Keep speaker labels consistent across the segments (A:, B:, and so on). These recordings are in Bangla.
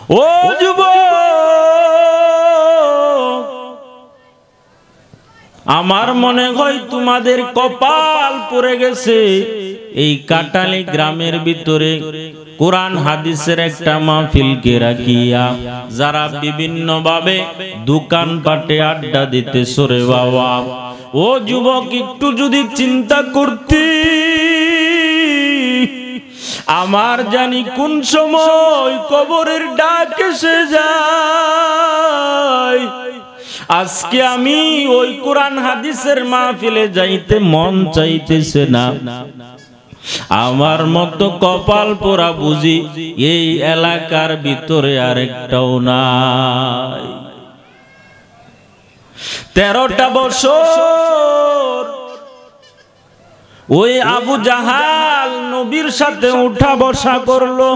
A: ও যুবক, আমার মনে হয় তোমাদের কপাল পড়ে গেছে। এই কাটালি গ্রামের ভিতরে কোরআন হাদিসের একটা মাহফিলকে রাখিয়া যারা বিভিন্ন ভাবে দোকান পাটে আড্ডা দিতেছ রে বাবা। ও যুবক, একটু যদি চিন্তা করতে, আমার জানি কোন সময় কবরের ডাক এসে যায়। আজকে আমি ওই কোরআন হাদিসের মাহফিলে যাইতে মন চাইতেছে না। আমার মতো কপাল পোড়া বুঝি এই এলাকার ভিতরে আরেকটাও নাই। 13টা বছর ওই আবু জাহাল নবীর সাথে উঠা বসা করলো,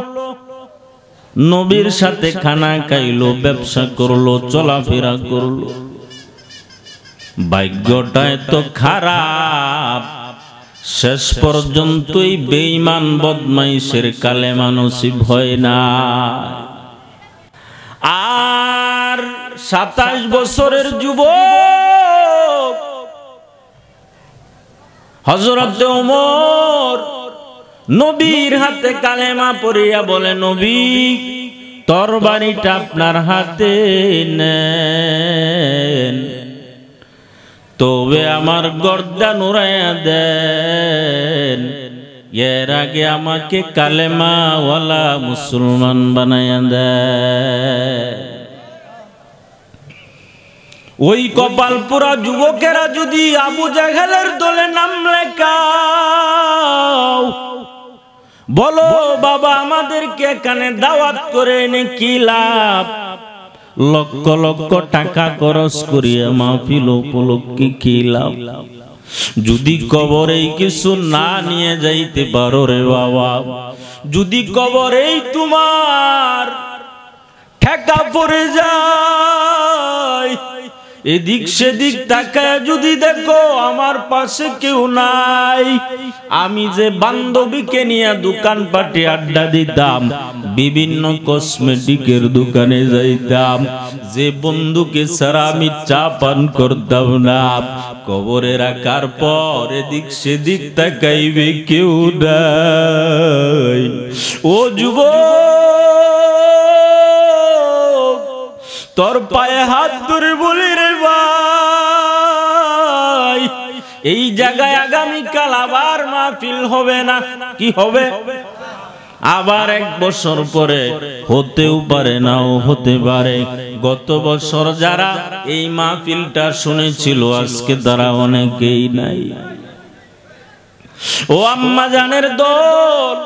A: নবীর সাথে খানা খাইলো, ব্যবসা করলো, চলাফেরা করলো। ভাগ্যটা এত খারাপ, শেষ পর্যন্তই বেঈমান বদমাইশের কালেমা নসিব হয় না। আর 27 বছরের যুবক হযরত ওমর নবীর হাতে কালেমা পড়িয়া বলে, নবী তরবারিটা আপনার হাতে নেন, তবে আমার গর্দান উড়াইয়া দেন, এর আগে আমাকে কালেমা ওয়ালা মুসলমান বানাইয়া দেন। ওই কপাল পোড়া যুবকেরা যদি আবু জাহেলের দলে নাম লেখাও, বলো বাবা আমাদেরকে এখানে দাওয়াত করে এনে কি লাভ? লক্ষ লক্ষ টাকা খরচ করিয়া মাহফিল উপলক্ষে কি লাভ? যদি কবরেই কিছু না নিয়ে যাইতে পারো রে বাবা, যদি কবরেই তোমার ঠেকা পড়ে যায়, এদিক সেদিক তাকায় যদি দেখো আমার পাশে কেউ নাই, আমি যে বান্ধবীকে নিয়ে দোকান পাটে আড্ডা দিতাম, বিভিন্ন কসমেটিকের দোকানে যাইতাম, যে বন্ধুকে ছাড়া আমি চা পান করতাম না, কবরে রাখার পর এদিক সেদিক তাকাইবে কেউ নাই। ও যুবক, তোর পায়ে হাত ধরে বলি রে ভাই, এই জায়গায় আগামীকাল আবার মাহফিল হবে না? কি হবে? আবার 1 বছর পরে হতেও পারে, নাও হতে পারে। গত বছর যারা এই মাহফিলটা শুনেছিল আজকে তারা অনেকেই নাই। ও আম্মা জানের দল,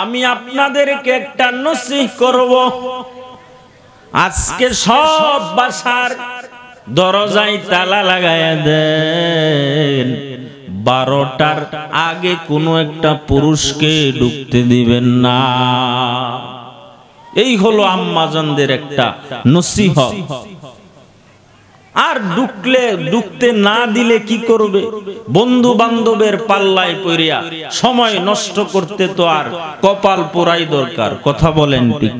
A: আমি আপনাদেরকে একটা নসিহত করব। আজকে সব বাসার দরজায় তালা লাগায়া দেন, 12টার আগে কোনো একটা পুরুষকে ঢুকতে দিবেন না। এই হলো আম্মাজানদের একটা নসিহত। আর ঢুকতে না দিলে কি করবে? বন্ধু বান্ধবের পাল্লায় পড়িয়া সময় নষ্ট করতে তো আর কপাল পোড়াই দরকার। কথা বলেন ঠিক?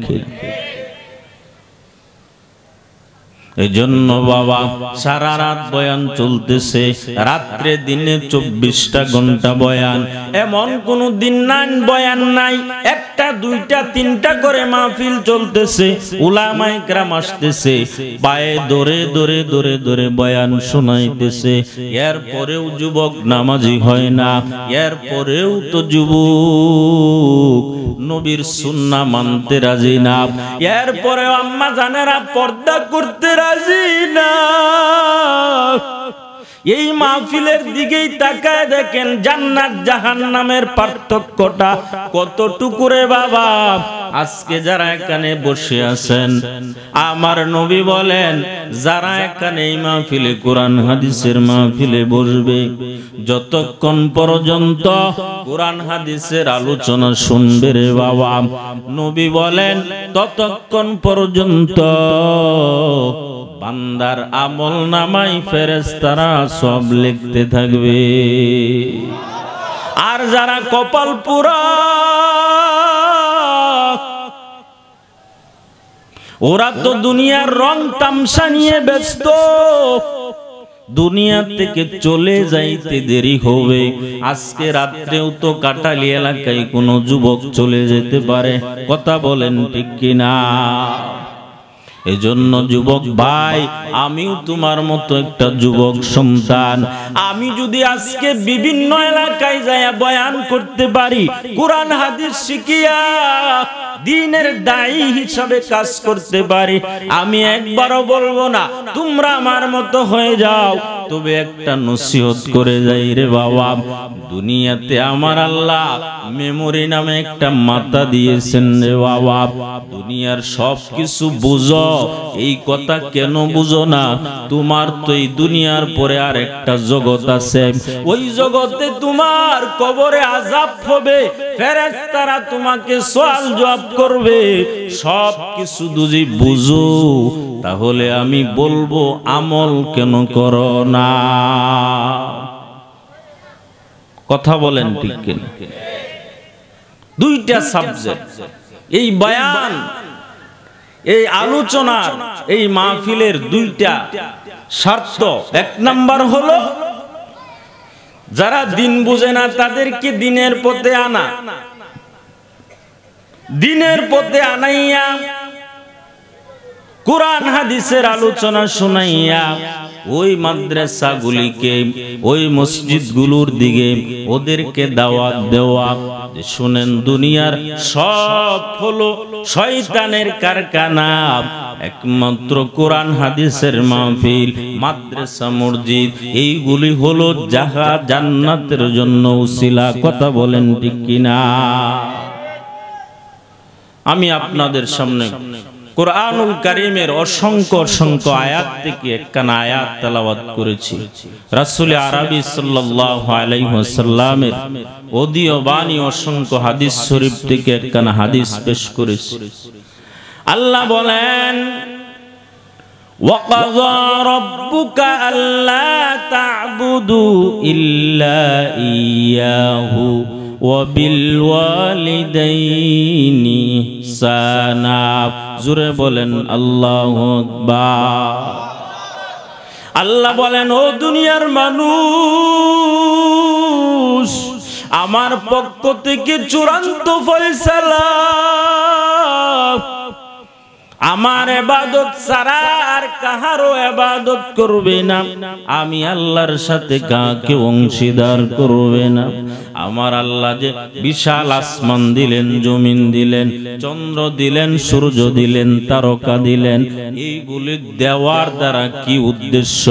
A: এজন্য বাবা সারা রাত বয়ান চলতেছে, রাত্রে দিনে 24টা ঘন্টা বয়ান, এমন কোন দিন নাই বয়ান নাই। 1টা 2টা 3টা করে মাহফিল চলতেছে, উলামায়ে কেরাম আসতেছে, পায়ে ধরে ধরে ধরে ধরে বয়ান শোনাইতেছে। এরপরেও যুবক নামাজি হয় না, এরপরেও তো যুবক নবীর সুন্নাহ মানতে রাজি না, এরপরেও আম্মা জানেরা পর্দা করতে রাজি না। এই মাহফিলের দিকেই তাকায় দেখেন জান্নাত জাহান্নামের পার্থক্যটা কতটুকু রে বাবা। আজকে যারা এখানে বসে আছেন, আমার নবী বলেন যারা এখানে এই মাহফিলে কোরআন হাদিসের মাহফিলে বসবে, যতক্ষণ পর্যন্ত কোরআন হাদিসের আলোচনা শুনবে রে বাবা, নবী বলেন ততক্ষণ পর্যন্ত বান্দার আমল নামাই ফেরেশতারা সব লিখতে থাকবে। আর যারা কপাল পোড়া, ওরা তো দুনিয়ার রং তামসা নিয়ে ব্যস্ত, দুনিয়া থেকে চলে যাইতে দেরি হবে। আজকে রাত্রেও তো কাটালি এলাকায় কোনো যুবক চলে যেতে পারে, কথা বলেন ঠিক কিনা? এজন্য যুবক ভাই, আমিও তোমার মতো একটা যুবক সন্তান। আমি যদি আজকে বিভিন্ন এলাকায় যায়া বয়ান করতে পারি, কোরআন হাদিস শিখিয়া দ্বীনের দায়ী হিসাবে কাজ করতে পারি, আমি একবারও বলবো না তোমরা আমার মতো হয়ে যাও। তবে একটা নসিহত করে যাই রে বাবা, দুনিয়াতে আমার আল্লাহ মেমোরি নামে একটা মাথা দিয়েছেন রে বাবা। দুনিয়ার সব কিছু বুঝো, এই কথা কেন বুঝো না? তোমার তো এই দুনিয়ার পরে আর একটা জগৎ আছে, ওই জগতে তোমার কবরে আযাব হবে, ফেরেশতারা তোমাকে সওয়াল জবাব করবে। সব কিছু যদি বুঝো তাহলে আমি বলবো আমল কেন করো না? কথা বলেন ঠিক কিনা? দুইটা সাবজেক্ট এই বয়ান, এই আলোচনার, এই মাহফিলের দুইটা শর্ত। এক নাম্বার হলো যারা দিন বুঝে না তাদেরকে দিনের পথে আনা, দিনের পথে আনাইয়া কোরআন হাদিসের আলোচনা শুনাইয়া ওই মাদ্রাসাগুলিকে, ওই মসজিদগুলোর দিকে ওদেরকে দাওয়াত দেওয়া। শুনেন, দুনিয়ার সব হলো শয়তানের কারখানা, একমাত্র কোরআন হাদিসের মাহফিল, মাদ্রাসা, মসজিদ এইগুলি হলো যাহা জান্নাতের জন্য উসিলা। কথা বলেন ঠিক কিনা? আমি আপনাদের সামনে কুরআনুল কারীমের অসংখ্য অসংখ্য আয়াত থেকে একখানা আয়াত তেলাওয়াত করেছি। রাসূল আরবি সাল্লাল্লাহু আলাইহি ওয়াসাল্লামের অডিও বাণী অসংখ্য হাদিস শরীফ থেকে একখানা হাদিস পেশ করেছি। আল্লাহ বলেন, ওয়াকাযা রাব্বুকা আল্লা তা'বুদু ইল্লা ইয়্যাহু ওয়াবিলওয়ালিদাইনি ইহসানা। জোরে বলেন আল্লাহু আকবার। আল্লাহ বলেন, ও দুনিয়ার মানুষ, আমার পক্ষ থেকে চূড়ান্ত ফয়সালা, আমার ইবাদত ছাড়া আর কাহারও ইবাদত করবে না। আমি আল্লাহর সাথে কাকে অংশীদার করবে না। আমার আল্লাহ যে বিশাল আসমান দিলেন, জমিন দিলেন, চন্দ্র দিলেন, সূর্য দিলেন, তারকা দিলেন, এইগুলি দেওয়ার দ্বারা কি উদ্দেশ্য?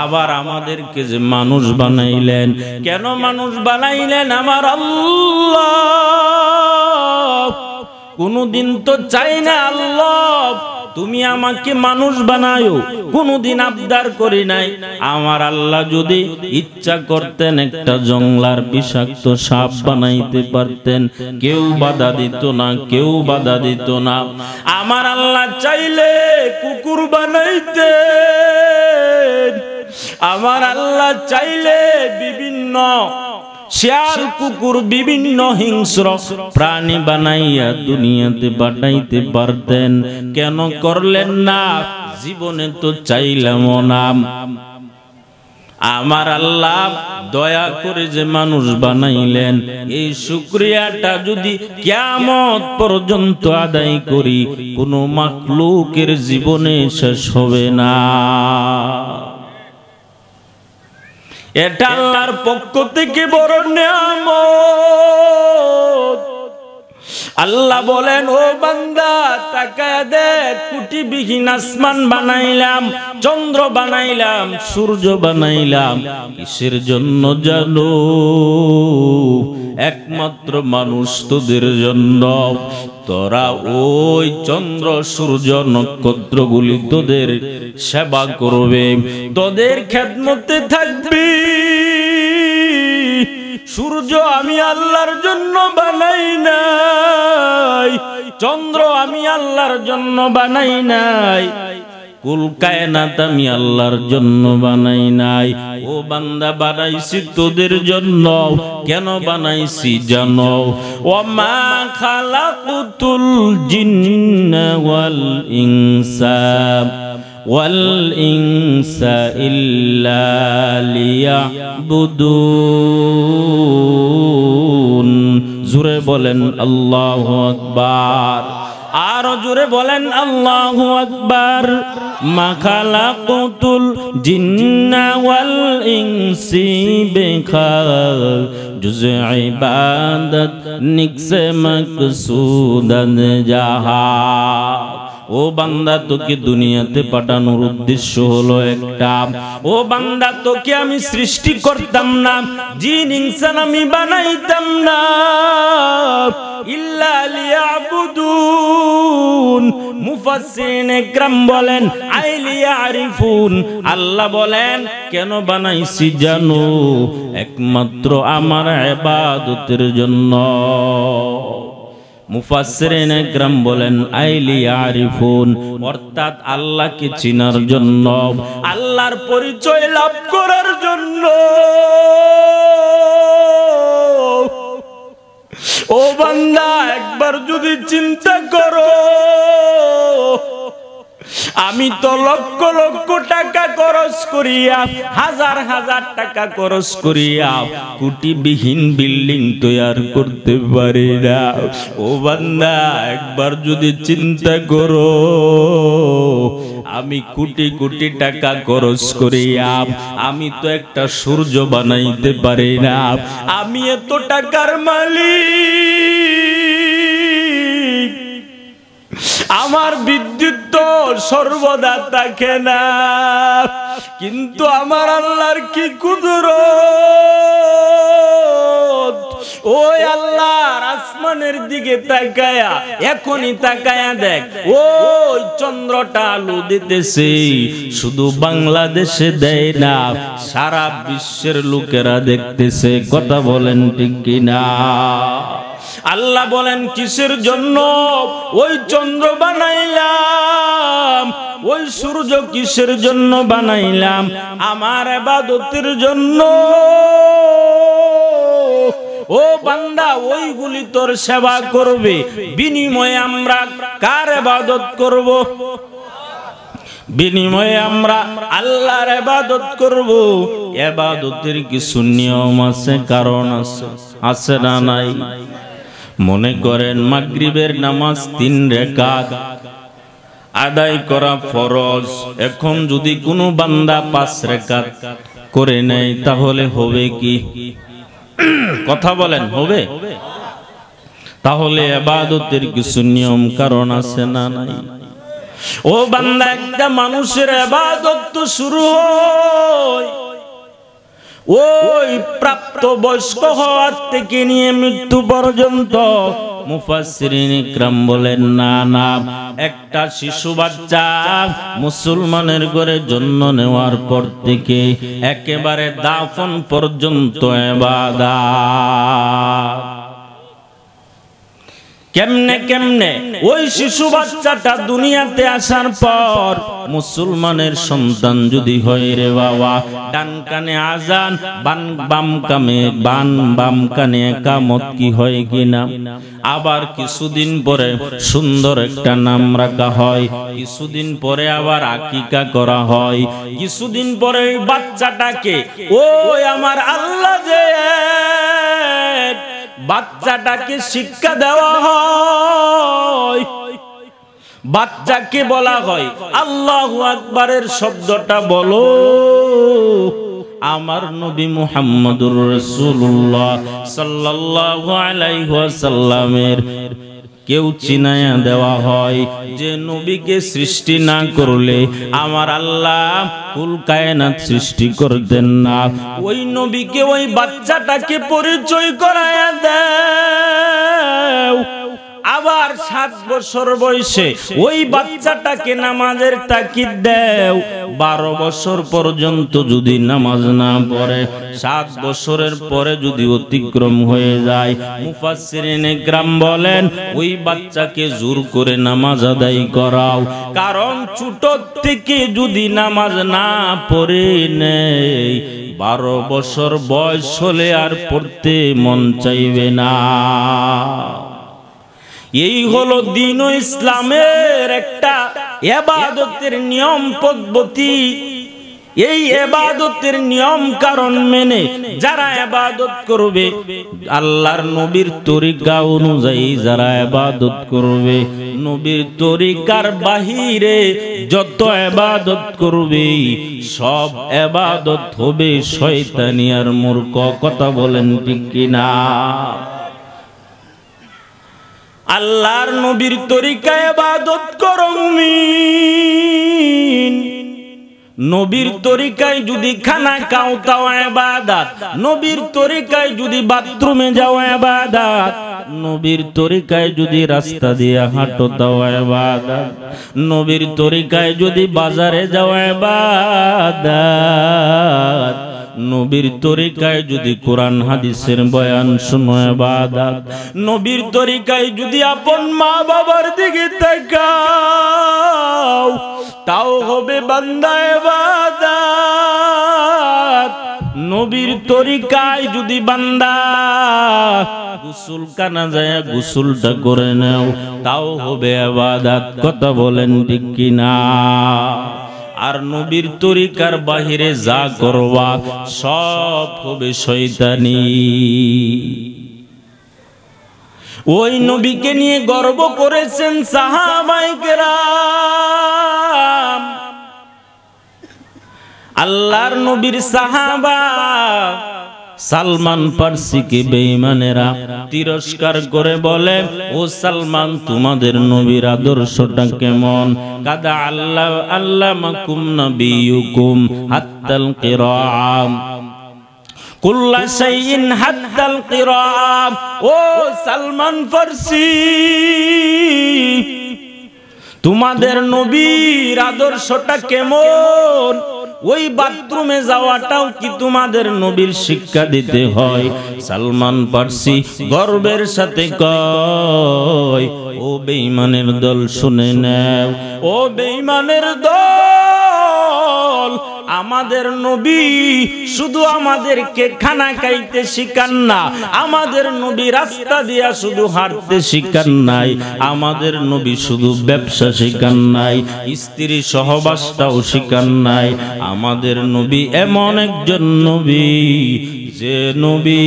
A: আবার আমাদেরকে যে মানুষ বানাইলেন, কেন মানুষ বানাইলেন? আমার আল্লাহ কোনদিন তো চাই না আল্লাহ তুমি আমাকে মানুষ বানায়ো, কোনদিন আবদার করি নাই। আমার আল্লাহ যদি ইচ্ছা করতেন একটা জংলার বিষাক্ত সাপ বানাইতে পারতেন, কেউ বাধা দিত না, কেউ বাধা দিত না। আমার আল্লাহ চাইলে কুকুর বানাইতেন, আমার আল্লাহ চাইলে বিভিন্ন শিয়াল, কুকুর, বিভিন্ন হিংস্র প্রাণী বানাইয়া দুনিয়াতে পাঠাইতে পারতেন, কেন করলেন না? জীবনে তো চাইলাম না। আমার আল্লাহ দয়া করে যে মানুষ বানাইলেন, এই শুকরিয়াটা যদি কিয়ামত পর্যন্ত আদায় করি, কোনো মাখলুকের জীবনে শেষ হবে না। এটা আল্লাহর পক্ষ থেকে বড় নিয়ামত। আল্লাহ বলেন, ও বান্দা তাকায় দেখ, কুটিবিহীন আসমান বানাইলাম, চন্দ্র বানাইলাম, সূর্য বানাইলাম, কিসের জন্য জানো? একমাত্র মানুষ তোদের জন্য। তোরা ওই চন্দ্র, সূর্য, নক্ষত্রগুলি তোদের সেবা করবে, তোদের খেদমতে থাকবে। সূর্য আমি আল্লাহর জন্য বানাই নাই, চন্দ্র আমি আল্লাহর জন্য বানাই নাই, কুল কায়নাত আমি আল্লাহর জন্য বানাই নাই। ও বান্দা, বানাইছি তোদের জন্য। কেন বানাইছি জানো? ওয়ামা খালাকুতুল জিন্না ওয়াল ইনসা ইল্লা লিয়াবুদুন। জোরে বলেন আল্লাহু আকবার, আর জোরে বলেন আল্লাহু আকবার। মা খালাকুতুল জিন্না ওয়াল ইনসি বিখা জুজ ইবাদত নিকসে মাকসুদান জাহা। ও বান্দা, তোকে দুনিয়াতে পাঠানোর উদ্দেশ্য হলো একটা। ও বান্দা, তোকে আমি সৃষ্টি করতাম না, জিন ইনসান আমি বানাইতাম না, ইল্লা লিয়াবুদুন। মুফাসসিরিন ইকরাম বলেন আই লিয়ারিফুন। আল্লাহ বলেন কেন বানাইছি জানো? একমাত্র আমার ইবাদতের জন্য। মুফাসসিরিন ইকরাম বলেন আই লিয়ারিফুন, অর্থাৎ আল্লাহকে চিনার জন্য, আল্লাহর পরিচয় লাভ করার জন্য। ও বান্দা, একবার যদি চিন্তা করো, আমি তো লক্ষ লক্ষ টাকা খরচ করিয়া, হাজার হাজার টাকা খরচ করিয়া কুটিবিহীন বিল্ডিং তৈরি করতে পারি না। ও বান্দা, একবার যদি চিন্তা করো, আমি কোটি কোটি টাকা খরচ করিয়া আমি তো একটা সূর্য বানাইতে পারি না। আমি এত টাকার মালিক, আমার বিদ্যুৎ তো সর্বদা থাকে না, কিন্তু আমার আল্লাহর কি কুদরত! ওই আল্লাহর আসমানের দিকে তাকায়া, এখনই তাকায়া দেখ, ওই চন্দ্রটা আলো দিতেছে। শুধু বাংলাদেশে দেয় না, সারা বিশ্বের লোকেরা দেখতেছে। কথা বলেন ঠিক কিনা? আল্লাহ বলেন কিসের জন্য ওই চন্দ্র বানাইলাম, ওই সূর্য কিসের জন্য বানাইলাম? আমার ইবাদতের জন্য। ও বান্দা, ওইগুলি তোর সেবা করবে, বিনিময়ে আমরা কার ইবাদত করব? বিনিময়ে আমরা আল্লাহর ইবাদত করব। ইবাদতের কিছু নিয়ম আছে, কারণ আছে, আছে না নাই? মনে করেন মাগরিবের নামাজ 3 রাকাত আদায় করা ফরজ। এখন যদি কোনো বান্দা 5 রাকাত করে নেয়, তাহলে হবে কি? কথা বলেন, হবে? তাহলে ইবাদতের কিছু নিয়ম কারণ আছে না নাই? ও বান্দা, একটা মানুষের ইবাদত তো শুরু হয় ওই প্রাপ্ত বয়স্ক হওয়ার থেকে নিয়ে মৃত্যু পর্যন্ত। মুফাসসিরিন ইকরাম বলেন না না, একটা শিশু বাচ্চা মুসলমানের ঘরে জন্ম নেওয়ার পর থেকে একেবারে দাফন পর্যন্ত ইবাদত। কেমনে কেমনে? ওই শিশু বাচ্চাটা দুনিয়াতে আসার পর মুসলমানের সন্তান যদি হয় রে বাবা, ডান কানে আজান, বাম কানে একামত, কি হয় কিনা? আবার কিছুদিন পরে সুন্দর একটা নাম রাখা হয়, কিছুদিন পরে আবার আকিকা করা হয়, কিছুদিন পরে ওই বাচ্চাটাকে ওই আমার আল্লাহ যে বাচ্চাটাকে শিক্ষা দেওয়া হয়। বাচ্চাকে বলা হয় আল্লাহু আকবারের শব্দটা বলো। আমার নবী মুহাম্মদুর রাসূলুল্লাহ সাল্লাল্লাহু আলাইহি ওয়াসাল্লামের কেউ চিনায়া দেওয়া হয় যে নবীকে সৃষ্টি না করলে আমার আল্লাহ কুল কায়নাত সৃষ্টি করতেন না। ওই নবীকে ওই বাচ্চাটাকে পরিচয় করায়া দাও। আবার 7 বছর বয়সে ওই বাচ্চাটাকে নামাজের তাকিদ দাও। 12 বছর পর্যন্ত যদি নামাজ না পড়ে, 7 বছরের পরে যদি অতিক্রম হয়ে যায়, মুফাসসিরিনে কেরাম বলেন ওই বাচ্চাকে জোর করে নামাজ আদায় করাও। কারণ ছোট থেকে যদি নামাজ না পড়ে নেই, 12 বছর বয়স হলে আর পড়তে মন চাইবে না। এই হলো দ্বীন ও ইসলামের একটা ইবাদতের নিয়ম পদ্ধতি। এই ইবাদতের নিয়ম কারণ মেনে যারা ইবাদত করবে, আল্লাহর নবীর তরিকা অনুযায়ী যারা ইবাদত করবে, নবীর তরিকার বাহিরে যত ইবাদত করবে সব ইবাদত হবে শয়তানি আর মূর্খ। কথা বলেন ঠিক কিনা? আল্লাহর নবীর তরিকায় ইবাদত করো মুমিন। নবীর তরিকায় যদি খানা খাও তাও ইবাদত, নবীর তরিকায় যদি বাথরুমে যাও ইবাদত, নবীর তরিকায় যদি রাস্তা দিয়ে হাঁটো তাও ইবাদত, নবীর তরিকায় যদি বাজারে যাও ইবাদত, নবীর তরিকায় যদি কোরআন হাদিসের বয়ান শোনো ইবাদত, নবীর তরিকায় যদি আপন মা বাবার দিকে তাকাও তাও হবে বান্দা ইবাদত। নবীর তরিকায় যদি বান্দা গোসল কানা যায় গোসলটা করে নাও তাও হবে ইবাদত। কথা বলেন ঠিক কিনা? আর নবীর তরিকার বাহিরে যা করবা সব হবে শয়তানি। ওই নবীকে নিয়ে গর্ব করেছেন সাহাবায়ে কেরাম। আল্লাহর নবীর সাহাবা সালমান ফার্সিকে বেঈমানেরা তিরস্কার করে বলে, ও সালমান তোমাদের নবীর আদর্শটা কেমন? কাদা আল্লাহ আল্লামাকুম নবিয়ুকুম হাত্তাল কিরাম কুল্লা শাইইন হাত্তাল কিরাম। ও সালমান ফার্সি তোমাদের নবীর আদর্শটা কেমন? ওই বাথরুমে যাওয়াটাও কি তোমাদের নবীর শিক্ষা দিতে হয়? সালমান ফার্সি গর্বের সাথে কয়, ও বেঈমানের দল শুনে নাও, ও বেঈমানের দল, আমাদের নবী শুধু আমাদেরকে খানা খাইতে শিখান না, আমাদের নবী রাস্তা দিয়া শুধু হাঁটতে শিখান নাই, আমাদের নবী শুধু ব্যবসা শিখান নাই, স্ত্রী সহবাসটাও শিখান নাই। আমাদের নবী এমন একজন নবী যে নবী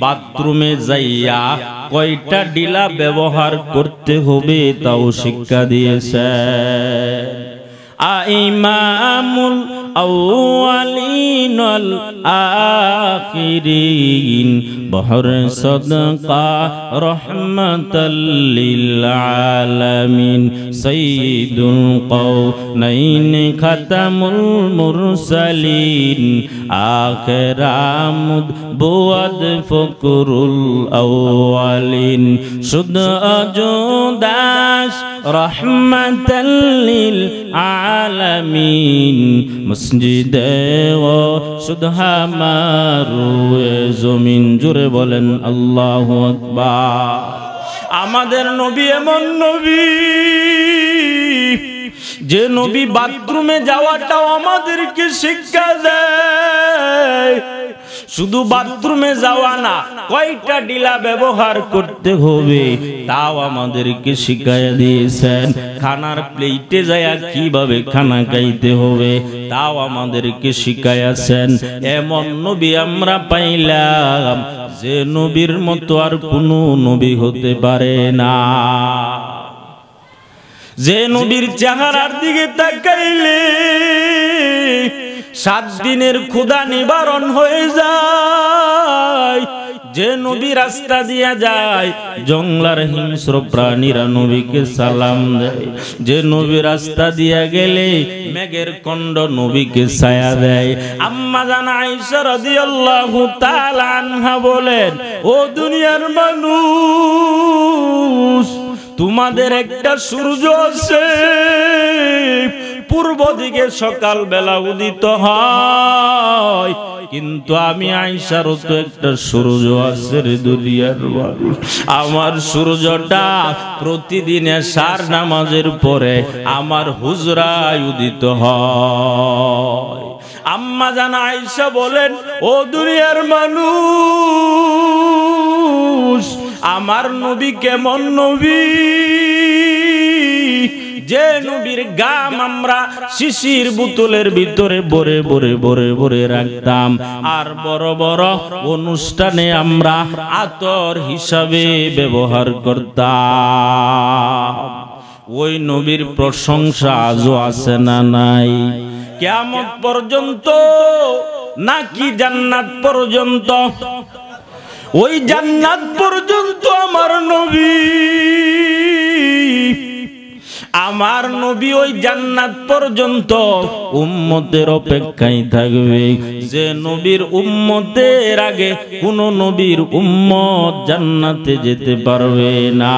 A: বাথরুমে যাইয়া কয়টা ডিলা ব্যবহার করতে হবে তাও শিক্ষা দিয়েছে। আইমামুল আউয়ালিন ওয়াল আখিরিন বহর সাদকা রাহমাতাল লিল আলামিন সাইয়্যিদুল কাওনাইন খাতামুল মুরসালিন আখিরামুদ বুয়াদ ফকরুল আউয়ালিন শুদ্ধ অজদাস রাহমাতাল লিল আলামিন মসজিদে ও শুদ্ধ হামারুয়ে জমিন। জোরে বলেন আল্লাহু আকবার। আমাদের নবী এমন নবী যে নবী বাথরুমে যাওয়াটাও আমাদেরকে শিক্ষা দেয়। শুধু বাথরুমে যাওয়া না, কয়টা ডিলা ব্যবহার করতে হবে তাও আমাদেরকে শিখাইয়া দিয়েছেন। খানার প্লেটে যায়া কিভাবে খানা খাইতে হবে তাও আমাদেরকে শিখাইয়াছেন। এমন নবী আমরা পাইলাম যে নবীর মতো আর কোনো নবী হতে পারে না। যে নবীর চেহারার দিকে তাকাইলে 7 দিনের ক্ষুধা নিবারণ হয়ে যায়। যে নবী রাস্তা দিয়া যায় জঙ্গলার হিংস্র প্রাণীরা নবীকে সালাম দেয়। যে নবী রাস্তা দিয়া গেলে মেঘের কণ্ড নবীকে ছায়া দেয়। আম্মা জান আয়েশা রাদিয়াল্লাহু তাআলা আনহা বলেন, ও দুনিয়ার মানুষ, তোমাদের একটা সূর্য আছে, পূর্ব দিকে সকাল বেলা উদিত হয়, কিন্তু আমি আয়েশারও তো একটা সূর্য আছে রে দুনিয়ার মানুষ। আমার সূর্যটা প্রতিদিন এশার নামাজের পরে আমার হুজরায় উদিত হয়। আম্মা জান আয়েশা বলেন, ও দুনিয়ার মানুষ, আমার নবী কেমন নবী, যে নবীর গাম আমরা শিশির বোতলের ভিতরে ভরে ভরে ভরে ভরে রাখতাম, আর বড় বড় অনুষ্ঠানে আমরা আতর হিসাবে ব্যবহার করতাম। ওই নবীর প্রশংসা আজও আছে না নাই? কিয়ামত পর্যন্ত নাকি জান্নাত পর্যন্ত? ওই জান্নাত পর্যন্ত আমার নবী, আমার নবী ওই জান্নাত পর্যন্ত উম্মতের অপেক্ষায় থাকবে। যে নবীর উম্মতের আগে কোন নবীর উম্মত জান্নাতে যেতে পারবে না।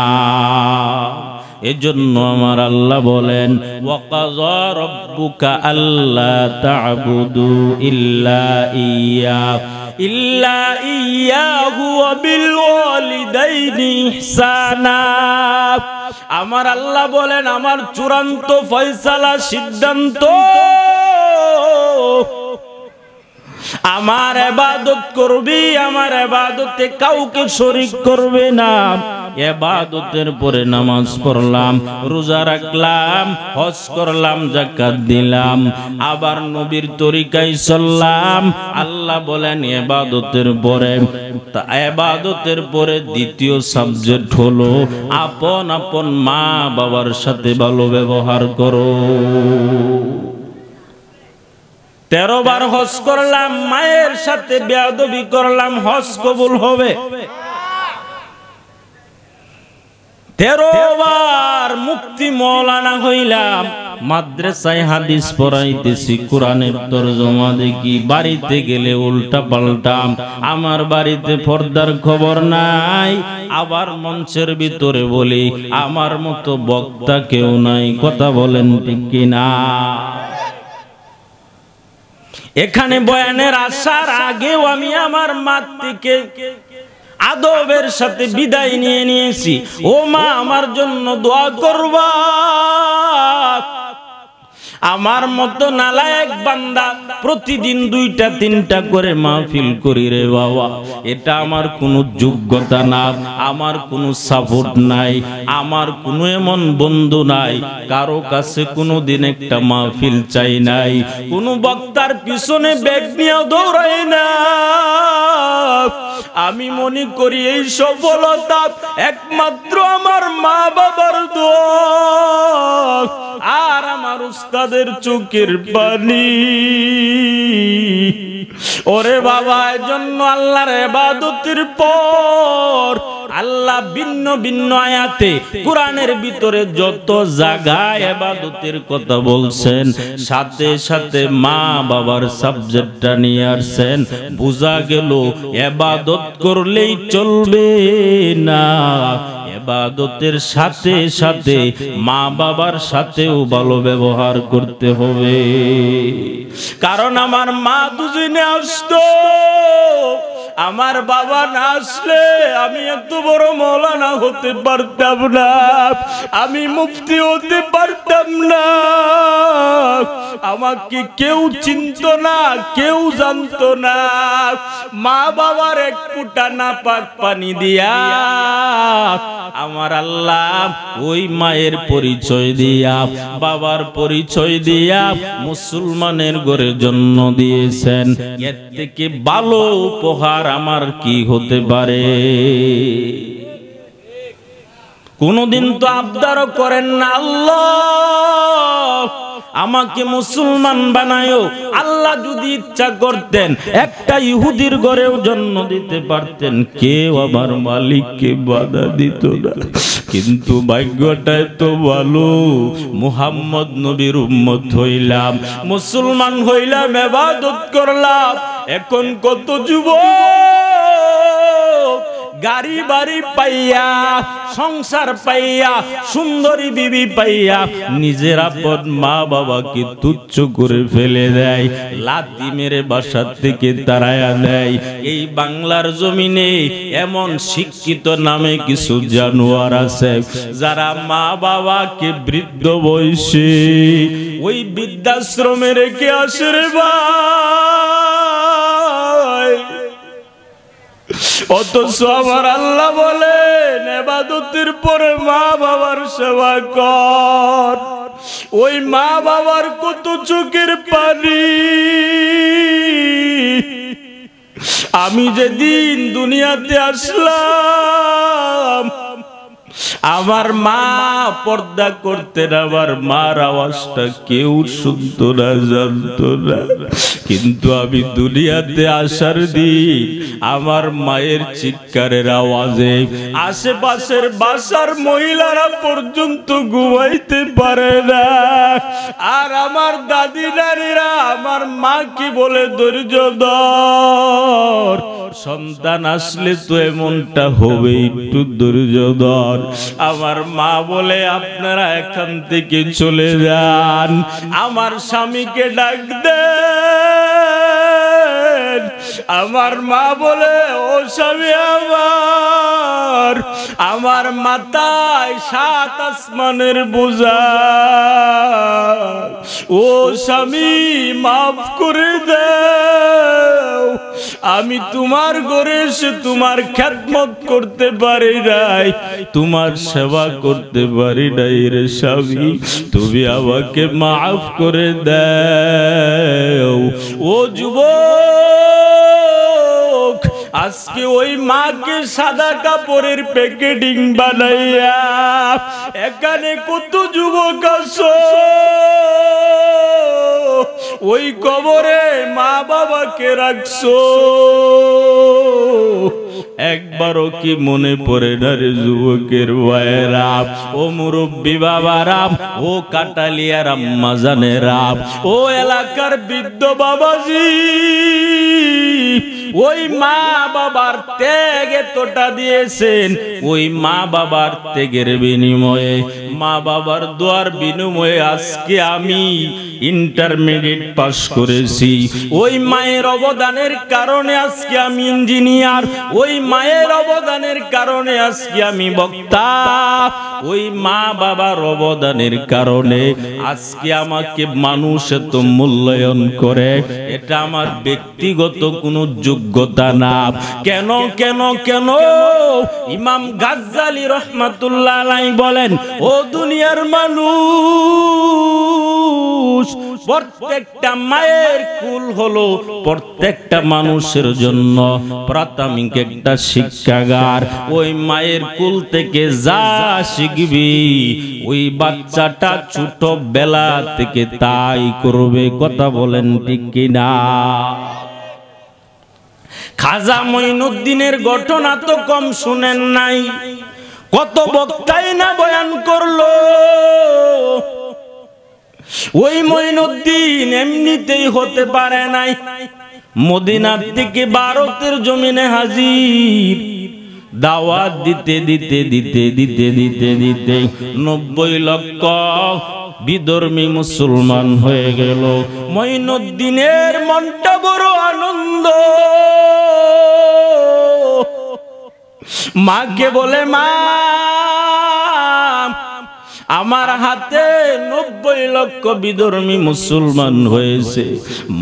A: এজন্য আমার আল্লাহ বলেন, ওয়াকাযা রাব্বুকা আল্লা তা'বুদু ইল্লা ইয়্যাহু ওয়া বিল ওয়ালিদাইনি ইহসানা। আমার আল্লাহ বলেন, আমার চূড়ান্ত ফয়সালা সিদ্ধান্ত, আমার ইবাদত করবি, আমার ইবাদতে কাউকে শরীক করবে না। ইবাদতের পরে নামাজ পড়লাম, রোজা রাখলাম, হজ করলাম, যাকাত দিলাম, আবার নবীর তরিকায় চললাম। আল্লাহ বলেন ইবাদতের পরে দ্বিতীয় সাবজেক্ট হলো আপন আপন মা বাবার সাথে ভালো ব্যবহার করো। 13 বার হজ করলাম, মায়ের সাথে বেয়াদবি করলাম, হজ কবুল হবে? 13 বার মুক্তি মৌলানা হইলাম, মাদ্রাসায় হাদিস পড়াইতেছি, কোরআনের তরজমা দেখি, বাড়িতে গেলে উল্টা পাল্টাম, আমার বাড়িতে পর্দার খবর নাই, আবার মঞ্চের ভিতরে বলি আমার মতো বক্তা কেউ নাই। কথা বলেন ঠিক কিনা? এখানে বয়ানের আসার আগেও আমি আমার মা থেকে আদবের সাথে বিদায় নিয়ে নিয়েছি। ও মা, আমার জন্য দোয়া করবা। আমার মতো নালায়েক বান্দা প্রতিদিন 2টা 3টা করে মাহফিল করি রে বাবা, এটা আমার কোনো যোগ্যতা না, আমার কোনো সাপোর্ট নাই, আমার কোনো এমন বন্ধু নাই, কারো কাছে কোনো দিন একটা মাহফিল চাই নাই, কোনো বক্তার পিছনে ব্যাগ নিয়ে দৌড়াই না। আমি মনে করি এই সফলতা একমাত্র আমার মা বাবার দোয়া আর আমার উস্তাদের চোখের পানি। ওরে বাবা, এজন্য আল্লাহর ইবাদতের পর আল্লাহ ভিন্ন ভিন্ন আয়াতে কোরআনের ভিতরে যত জায়গায় ইবাদতের কথা বলছেন, সাথে সাথে মা বাবার সাবজেক্টটা নিয়ে আসছেন। বোঝা গেল ইবাদত করলেই চলবে না, ইবাদতের সাথে সাথে মা বাবার সাথেও ভালো ব্যবহার করতে হবে। কারণ আমার মা দুদিনে আসতো, আমার বাবা না আসলে আমি এত বড় মৌলানা হতে পারতাম না, আমি মুফতি হতে পারতাম না, আমাকে কেউ চিনতো না, কেউ জানতো না। মা বাবার এক ফুটা নাপাক পানি দিয়া আমার আল্লাহ ওই মায়ের পরিচয় দিয়া, বাবার পরিচয় দিয়া মুসলমানের ঘরে জন্ম দিয়েছেন। এর থেকে ভালো উপহার আমার কি হতে পারে? কোনদিন তো আবদারও করেন না, আল্লাহ আমাকে মুসলমান বানায়ো। আল্লাহ যদি ইচ্ছা করতেন একটা ইহুদির ঘরেও জন্ম দিতে পারতেন, কেউ আমার মালিককে বাধা দিত না। কিন্তু ভাগ্যটাই তো ভালো, মুহাম্মদ নবীর উম্মত হইলাম, মুসলমান হইলাম, ইবাদত করলাম। এখন কত যুবক গাড়ি বাড়ি পাইয়া, সংসার পাইয়া, সুন্দরী বিবি পাইয়া নিজের আপন মা বাবাকে তুচ্ছ করে ফেলে দেয়, লাথি মেরে বাসা থেকে তাড়ায়া দেয়। এই বাংলার জমিনে এমন শিক্ষিত নামে কিছু জানোয়ার আছে যারা মা বাবাকে বৃদ্ধ বয়সে ওই বৃদ্ধাশ্রমে রেখে আসে রে ভাই। অথচ আমার আল্লাহ বলেন ইবাদতের পরে মা বাবার সেবা কর। ওই মা বাবার কত চোখের পানি। আমি যেদিন দুনিয়াতে আসলাম আমার মা পর্দা করতেন, আমার মার আওয়াজটা কেউ শুনতো না, জানতো না। কিন্তু আমি দুনিয়াতে আসার দিন আমার মায়ের চিৎকারের আওয়াজে আশেপাশের বাসার মহিলারা পর্যন্ত ঘুমাইতে পারে না। আর আমার দাদি নারীরা আমার মা কি বলে ধৈর্য ধর, সন্তান আসলে তো এমনটা হবে, একটু ধৈর্য ধর। আমার মা বলে আপনারা এখান থেকে চলে যান, আমার স্বামীকে ডাক দেন। আমার মা বলে ও স্বামী আমার মাথায় 7 আসমানের বোঝা, ও স্বামী মাফ করে দাও, আমি তোমার ঘরে এসে তোমার খেদমত করতে পারি নাই, তোমার সেবা করতে পারি নাই রে স্বামী, তুমি আমাকে মাফ করে দাও। ও যুবক, আজকে ওই মাকে সাদা কাপড়ের প্যাকেটিং বানাইয়া এখানে কত যুবক আছো ওই কবরে মা বাবাকে রাখছো, একবারও কি মনে পড়ে না রে যুবকের ভাইয়েরা, ও মুরব্বী বাবারা, ও কাটালিয়ার আম্মা জানেরা, ও এলাকার বৃদ্ধ বাবাজি, ওই মা বাবার ত্যাগ এতটা দিয়েছেন, ওই মা বাবার ত্যাগের বিনিময়ে, মা বাবার দোয়ার বিনিময়ে আজকে আমি ইন্টারমিডিয়েট পাস করেছি। ওই মায়ের অবদানের কারণে আজকে আমি ইঞ্জিনিয়ার, ওই মায়ের অবদানের কারণে আজকে আমি বক্তা, ওই মা বাবার অবদানের কারণে আজকে আমাকে মানুষ এত মূল্যায়ন করে। এটা আমার ব্যক্তিগত কোনো যোগ্যতা না। কেন কেন কেন? ইমাম গাজ্জালি রহমাতুল্লাহ আলাইহি বলেন, ও দুনিয়ার মানুষ, প্রত্যেকটা মায়ের কুল হলো প্রত্যেকটা মানুষের জন্য প্রাথমিক একটা শিক্ষাগার। ওই মায়ের কুল থেকে যা শিখবি ওই বাচ্চাটা ছোট বেলা থেকে তাই করবে। কথা বলেন ঠিক কিনা? খাজা মঈনুদ্দিনের ঘটনা তো কম শুনেন নাই, কত বক্তাই না বয়ান করলো। ওই মঈনুদ্দিন এমনিতেই হতে পারে নাই, মদিনার থেকে ভারতের জমিনে হাজির, দাওয়াত দিতে দিতে দিতে দিতে দিতে দিতে 90 লক্ষ বিধর্মী মুসলমান হয়ে গেল। মঈনুদ্দিনের মনটা বড় আনন্দ, মাকে বলে, মা আমার হাতে 90 লক্ষ বিধর্মী মুসলমান হয়েছে।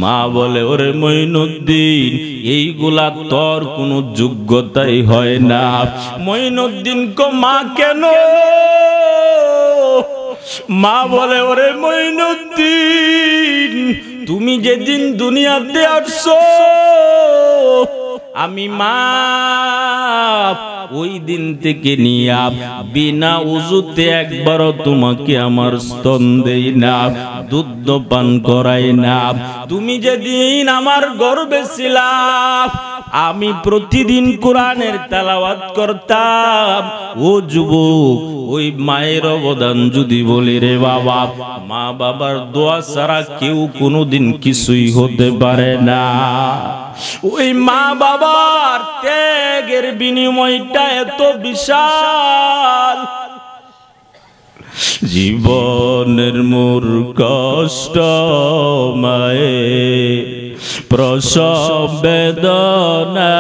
A: মা বলে, ওরে মঈনুদ্দিন, এইগুলা তোর কোনো যোগ্যতাই হয় না। মঈনুদ্দিন কো, মা কেন? মা বলে, ওরে মঈনুদ্দিন, তুমি যেদিন দুনিয়াতে আসছো আমি মা ওই দিন থেকে নিয়ে বিনা উযুতে একবারও তোমাকে আমার স্তন দেই না, দুধ পান করাই না। তুমি যেদিন আমার গর্ভে ছিলা আমি প্রতিদিন কোরআনের তেলাওয়াত করতাম। ও যুবক, ওই মায়ের অবদান যদি বলি রে বাবা, মা বাবার দোয়া ছাড়া কেউ কোনোদিন কিছুই হতে পারে না। ওই মা বাবার ত্যাগের বিনিময়টা এত বিশাল। জীবনের মোর কষ্ট মায়ের প্রসব বেদনায়,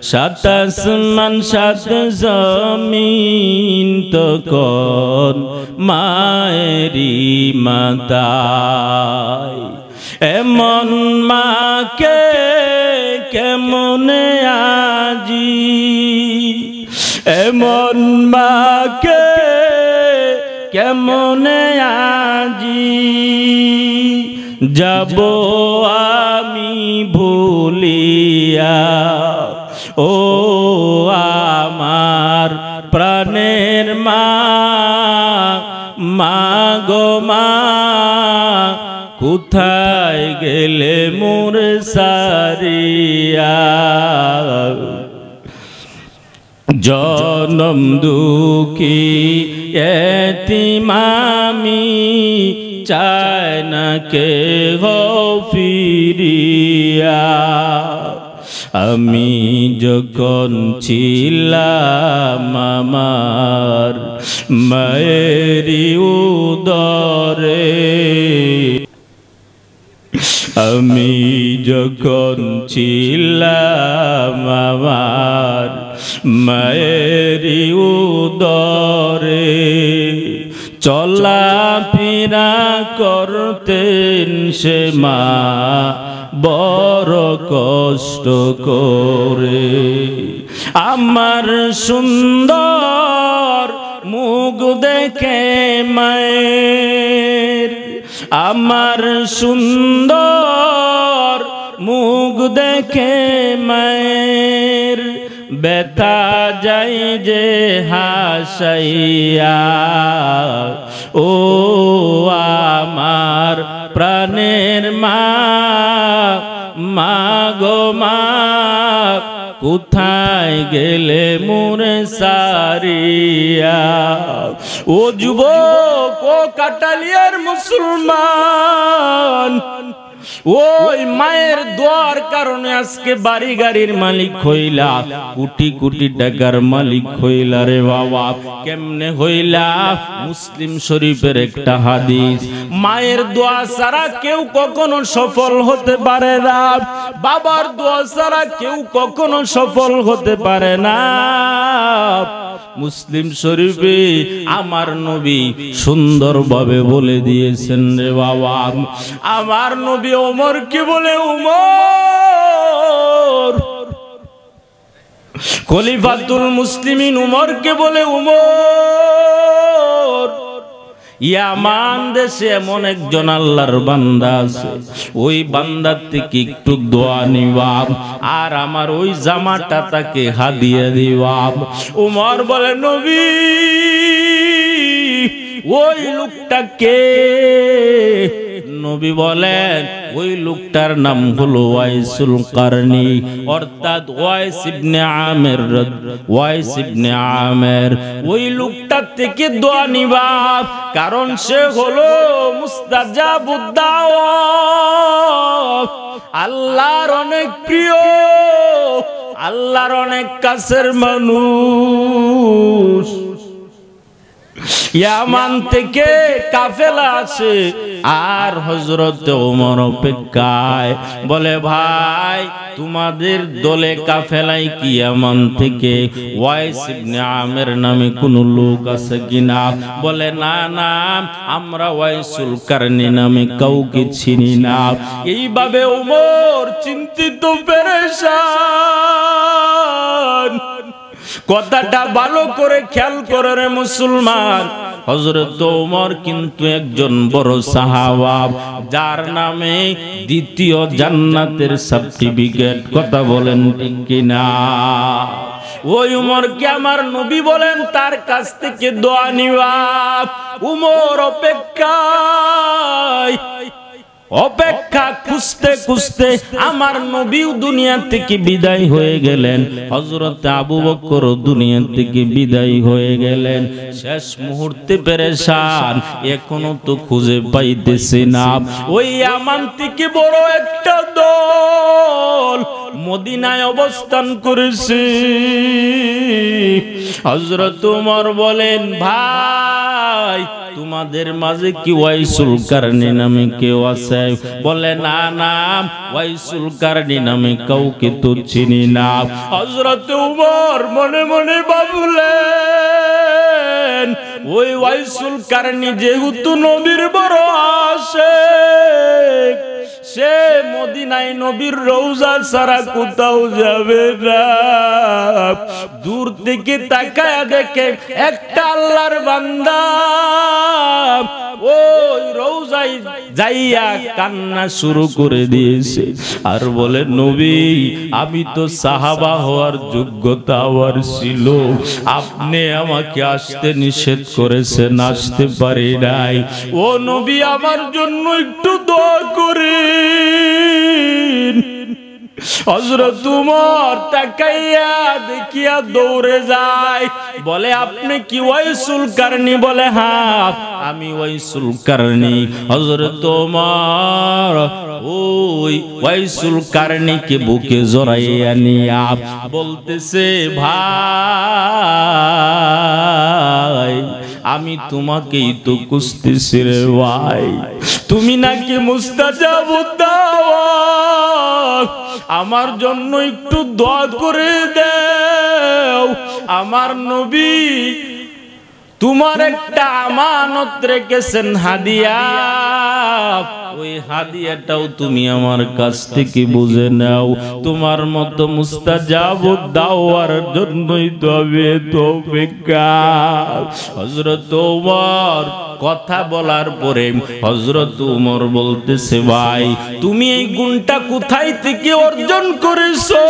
A: সাত আসমান সাত জমিন তখন মায়েরি মাতায়। এমন মাকে কেমনে আজি, এমন মাকে কেমনে আজি যাব আমি ভুলিয়া। ও আমার প্রাণের মা, মা গো মা, কোথায় গেলে মোর সারিয়া। জনম দুঃখী এতিম আমি, চায় না কেহ ফিরিয়া। আমি যখন ছিলাম আমার মায়েরি উদরে, আমি যখন ছিলাম আমার মায়েরি উদরে, চলা ফিরা করতেন সে মা বড় কষ্ট করে। আমার সুন্দর মুখ দেখে মায়ের, আমার সুন্দর মুখ দেখে মায়ের, ব্যথা যাই যে হাসাইয়া। ও আমার প্রাণের মা, মা গো মা, কোথায় গেলে মোরে সারিয়া। ও যুবক, ও কাটালিয়ার মুসলমান, ওই মায়ের দোয়ার কারণে আজকে বাড়ি গাড়ির মালিক হইলা, কোটি কোটি টাকার মালিক হইলা রে বাবা। কেমনে হইলা? মুসলিম শরীফের একটা হাদিস, মায়ের দোয়া ছাড়া কেউ কখনো সফল হতে পারে না, বাবার দোয়া ছাড়া কেউ কখনো সফল হতে পারে না। মুসলিম শরীফে আমার নবী সুন্দরভাবে বলে দিয়েছেন রে বাবা। আমার নবী ওমরকে বলে, উমর, খলিফাতুল মুসলিমিন উমরকে বলে, উমর, ইয়ামান দেশে এমন একজন আল্লাহর বান্দা আছে, ওই বান্দার থেকে একটু দোয়া নিবা আর আমার ওই জামাটা তাকে হাদিয়া দিবা। উমর বলে, নবী, ওই লোকটাকে? নবী বলেন, ওই লোকটার নাম হলো ওয়াইসুল কারনি, অর্থাৎ ওয়াইস ইবনে আমের, ওয়াইস ইবনে আমের। ওই লোকটার থেকে দোয়া নিবা, কারণ সে হলো মুস্তাজাবুদ দাওয়াত, আল্লাহর অনেক প্রিয়, আল্লাহর অনেক কাছের মানুষ। ইয়ামান থেকে কাফেলা আছে আর হযরত ওমর অপেক্ষায়। বলে, ভাই, তোমাদের দলে কাফেলায় কি ইয়ামান থেকে ওয়াইস ইবনে আমের নামে কোন লোক আছে কিনা? বলে, না না, আমরা ওয়াইসুল কারনি নামে কাউকে চিনি না। এইভাবে ওমর চিন্তিত পেরেশান। কথাটা ভালো করে খেয়াল করে রে মুসলমান, হযরত ওমর কিন্তু একজন বড় সাহাবা, যার নামে দ্বিতীয় জান্নাতের সার্টিফিকেট। কথা বলেন ঠিক কিনা? ওই উমরকে আমার নবী বলেন তার কাছ থেকে দোয়া নিবা। উমর অপেক্ষায়, অপেক্ষা খুঁজতে খুঁজতে আমার নবীও দুনিয়া থেকে বিদায় হয়ে গেলেন, হযরত আবু বকর দুনিয়া থেকে বিদায় হয়ে গেলেন। শেষ মুহূর্তে পেরেশান, এখনো তো খুঁজে পাইতেছি না। ওই ইয়ামান থেকে বড় একটা দল মদিনায় অবস্থান করেছে। হযরত ওমর বলেন, ভাই তোমাদের মাঝে কি ওয়াইসুল কারনী নামে কেউ আছে? বলে না না, ওয়াইসুল কারনী নামে কাউকে তো চিনি না। হযরত ওমর মনে মনে ভাবলেন, ওই ওয়াইসুল কারনী যেহেতু নবীর বড় আশিক, সে মদিনায় নবীর রওজা ছাড়া কোথাও যাবে না। দূর থেকে তাকায় দেখে একটা আল্লাহর বান্দা ওই রওজায় যাইয়া কান্না শুরু করে দিয়েছে, আর বলে, নবী আমি তো সাহাবা হওয়ার যোগ্যতা আমার ছিল, আপনি আমাকে আসতে নিষেধ করেছেন, আসতে পারি নাই। ও নবী আমার জন্য একটু দোয়া করেন। হযরত ওমর তাকাইয়া দেখিয়া দৌড়ে যায়, বলে আপনি কি ওয়াইসুল কারনী? বলে হ্যাঁ আমি ওয়াইসুল কারনী। হযরত ওমর ওই ওয়াইসুল কারনীকে বুকে জড়াইয়া নিয়া বলতেছে, ভাই আমি তোমাকেই তো খুঁজতেছি রে ভাই, তুমি নাকি মুস্তাজাবুদ দাওয়াত, আমার জন্য একটু দোয়া করে দাও। আমার নবী তোমার একটা আমানত রেখেছেন হাদিয়া, ওই হাদিয়াটাও তুমি আমার কাছ থেকে বুঝে নাও। তোমার মতো মুস্তাজাবুদ দাওয়ার জন্যই তো আমি তো অপেক্ষা। হযরত ওমর কথা বলার পরে হযরত ওমর বলতেছে, ভাই তুমি এই গুণটা কোথায় থেকে অর্জন করেছো?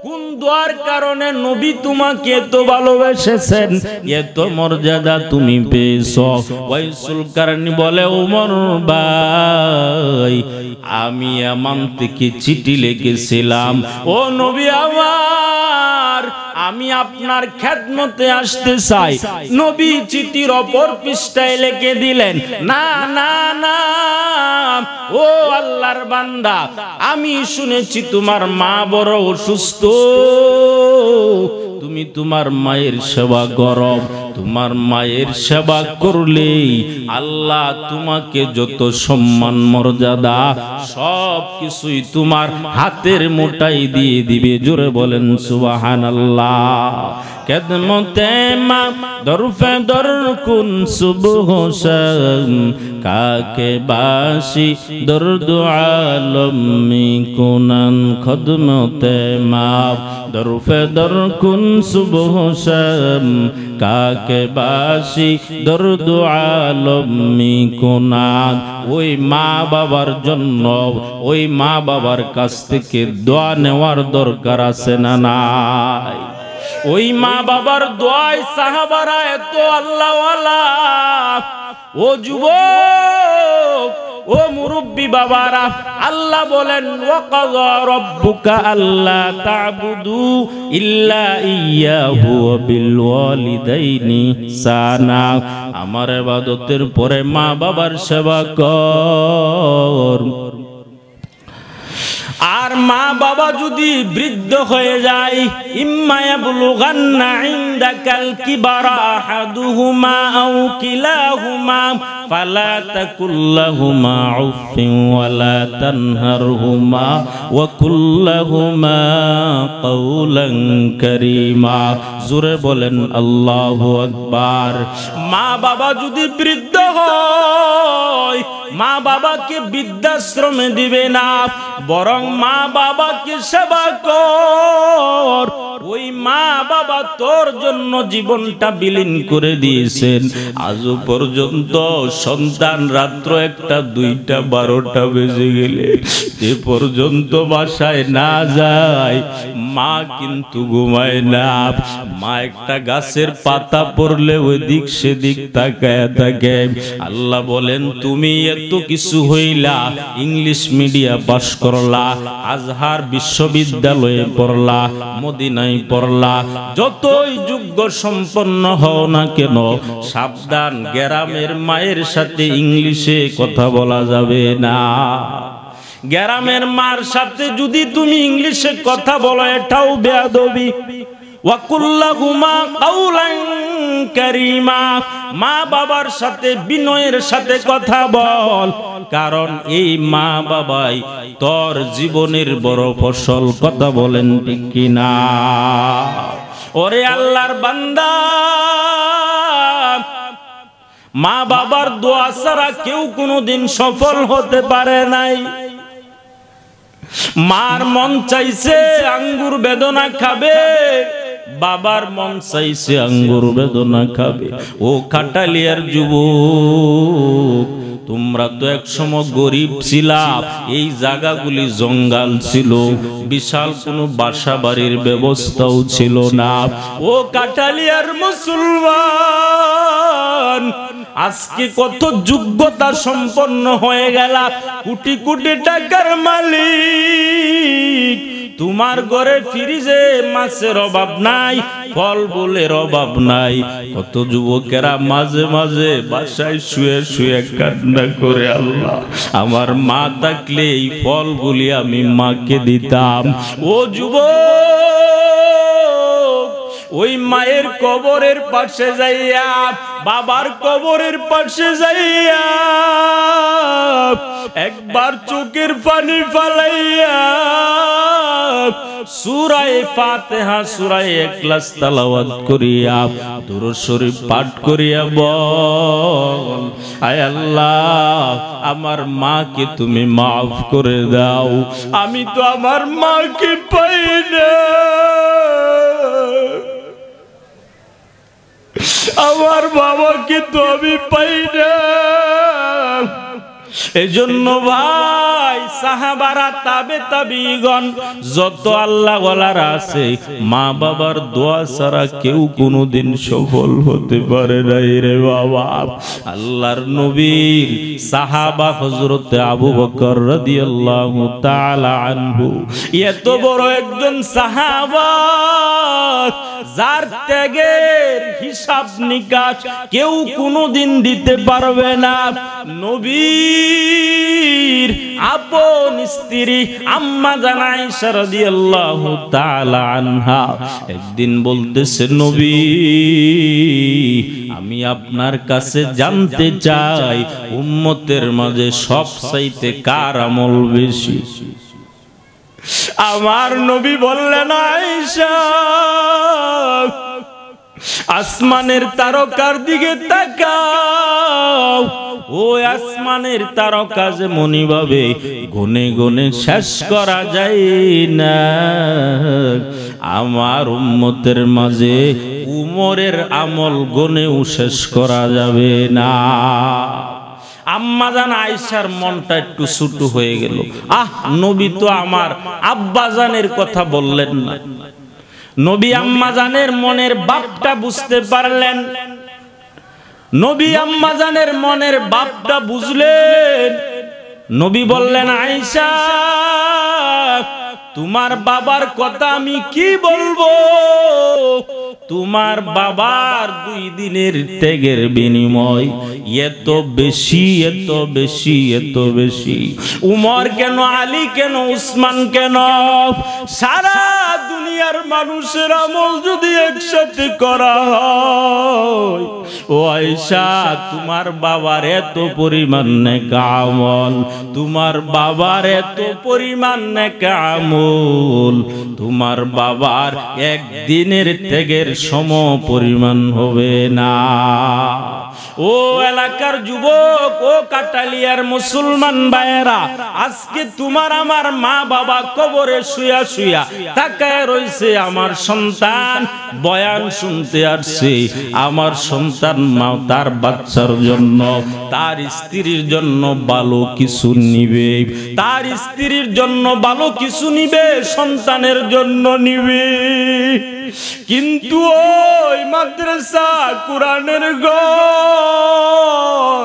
A: কোন দোয়ার কারণে নবী তোমাকে এত ভালোবেসেছেন, এত মর্যাদা তুমি পেয়েছো? ওয়াইসুল কারনী বলে, ওমর ভাই আমি ইয়ামান থেকে চিঠি লিখেছিলাম, ও নবী আমার আমি আপনার খেদমতে আসতে চাই। নবী চিঠির অপর পৃষ্ঠায় লিখে দিলেন, না না না, ও আল্লাহর বান্দা আমি শুনেছি তোমার মা বড় অসুস্থ, তুমি তোমার মায়ের সেবা করো, তোমার মায়ের সেবা করলেই আল্লাহ তোমাকে যত সম্মান মর্যাদা সব কিছুই তোমার হাতের মুঠায় দিয়ে দিবে। জোরে বলেন সুবহানাল্লাহ। খেদমতে মা দরফে দর কুন সুবহ শাম, কাকে বাসি দর্দ আলম মি কুনান। খেদমতে মা দরফে দর কুন সুবহ শাম, কাকে বাসি দর্দ আলম মি কুনান। ওই মা বাবার জন্য ওই মা বাবার কাছ থেকে দোয়া নেওয়ার দরকার আছে না নাই? ওই মা বাবার দোয়ায় সাহাবারা এত আল্লাহওয়ালা। ও যুবক, ও মুরব্বী বাবারা, আল্লাহ বলেন, ওয়াকাযা রাব্বুকা আল্লা তা'বুদু ইল্লা ইয়্যাহু ওয়া বিল ওয়ালিদাইনি ইহসানা। আমার ইবাদতের পরে মা বাবার সেবা কর। আর মা বাবা যদি বৃদ্ধ হয়ে যায়, ইম্মা ইয়াবলুগান্না ইনদাকাল কিবারা আহাদুহুমা আও কিলাহুমা ফালা তাকুল্লাহুমা উফিন ওয়ালা তানহারহুমা ওয়া কুল্লাহুমা কাওলান কারীমা। জোরে বলেন আল্লাহু আকবার। মা বাবা যদি বৃদ্ধ হয়, মা বাবাকে বৃদ্ধাশ্রমে দিবে না, বরং মা বাবাকে সেবা কর। ওই মা বাবা তোর জন্য জীবনটা বিলীন করে দিয়েছেন। আজও পর্যন্ত সন্তান রাত্র 1টা 2টা 12টা বেজে গেলে যে পর্যন্ত বাসায় না যায়, মা কিন্তু ঘুমায় না। মা একটা গাছের পাতা পড়লে ওই দিক সেদিক তাকায় থাকে। আল্লাহ বলেন তুমি এত কিছু হইলা, ইংলিশ মিডিয়াম পাস করলা, আজহার বিশ্ববিদ্যালয়ে পড়লা, মদিনায় পড়লা, যতই যোগ্য সম্পন্ন হও না কেন, সাবধান, গ্রামের মায়ের সাথে ইংলিশে কথা বলা যাবে না। গ্রামের মার সাথে যদি তুমি ইংলিশে কথা বলো এটাও বেয়াদবি। ওয়াকুল্লাহুমা কাওলান কারীমা, মা বাবার সাথে বিনয়ের সাথে কথা বল, কারণ এই মা বাবাই তোর জীবনের বড় ফসল। কথা বলেন ঠিক কিনা? ওরে আল্লাহর বান্দা, মা বাবার দোয়া ছাড়া কেউ কোনোদিন সফল হতে পারে নাই। মার মন চাইছে আঙ্গুর বেদনা খাবে, বাবার মন চাইছে আঙ্গুর বেদনা খাবে। ও কাটালিয়ার যুবক, তোমরা তো একসময় গরিব ছিলা, এই জায়গাগুলি জঙ্গল ছিল, বিশাল কোনো বাসা বাড়ির ব্যবস্থাও ছিল না। ও কাটালিয়ার মুসলমান, আজকে কত যোগ্যতা সম্পন্ন হয়ে গেল, কোটি কোটি টাকার মালিক, তোমার ঘরে ফ্রিজে মাছের অভাব নাই, ফল ফুলের অভাব নাই। কত যুবকেরা মাঝে মাঝে বাসায় শুয়ে শুয়ে কান্না করে, আল্লাহ আমার মা থাকলে এই ফলগুলি আমি মাকে দিতাম। ও যুবক, ওই মায়ের কবরের পাশে যাইয়া, বাবার কবরের পাশে যাইয়া একবার চোখের পানি ফালাইয়া সূরা ফাতিহা, সূরা ইখলাস তেলাওয়াত করিয়া, দুরূদ শরীফ পাঠ করিয়া বল, আয় আল্লাহ আমার মাকে তুমি মাফ করে দাও, আমি তো আমার মাকে পাই না, আমার বাবাকে তো আমি পাই না। এজন্য ভাই, সাহাবারা, তাবে তাবিগণ, যত আল্লাহ ওয়ালারা আছে, মা বাবার দোয়া ছাড়া কেউ কোনোদিন সফল হতে পারে নাই রে বাবা। আল্লাহর নবীর সাহাবা হযরতে আবু বকর রাদিয়াল্লাহু তাআলা আনহু, এত বড় একজন সাহাবা, যার ত্যাগের হিসাব নিকাশ কেউ কোনোদিন দিতে পারবে না। নবীর আপন স্ত্রী আম্মা জান আয়েশা রাদিয়াল্লাহু তাআলা আনহা একদিন বলতেছে, নবী আমি আপনার কাছে জানতে চাই, উম্মতের মাঝে সবচাইতে কার আমল বেশি? আমার নবী বললেন, আয়েশা আসমানের তারকার দিকে তাকাও, ও আসমানের তারকা যেমনি ভাবে গুনে গুনে শেষ করা যায় না, আমার উম্মতের মাঝে উমরের আমল গুনেও শেষ করা যাবে না। আম্মা জান আয়েশার মনটা একটু ছোট হয়ে গেল। নবী তো আমার আব্বা জানের কথা বললেন না। নবী আম্মা জানের মনের ভাবটা বুঝতে পারলেন। নবী আম্মা জানের মনের ভাবটা বুঝলেন। নবী বললেন, আয়েশা তোমার বাবার কথা আমি কি বলবো? তোমার বাবার 2 দিনের ত্যাগের বিনিময় এত বেশি, এত বেশি, এত বেশি। উমর কেন, আলী কেন, উসমান কেন, সারা দুনিয়ার মানুষের আমল যদি একসাথে করা হয়, ও আয়েশা তোমার বাবার এত পরিমাণ নেক আমল, তোমার বাবার এত পরিমাণ নেক আমল, তোমার বাবার একদিনের ত্যাগের সম পরিমাণ হবে না। ও এলাকার যুবক, ও কাটালিয়ার মুসলমান ভাইয়েরা, আজকে তোমার আমার মা বাবা কবরে শুয়া শুয়া তাকায় রইছে। আমার সন্তান বয়ান শুনতে আসছে, আমার সন্তান মা তার বাচ্চার জন্য, তার স্ত্রীর জন্য ভালো কিছু নিবে, তার স্ত্রীর জন্য ভালো কিছু নিবে, সন্তানের জন্য নিবে। কিন্তু ওই মাদ্রাসা কোরআনের ঘর,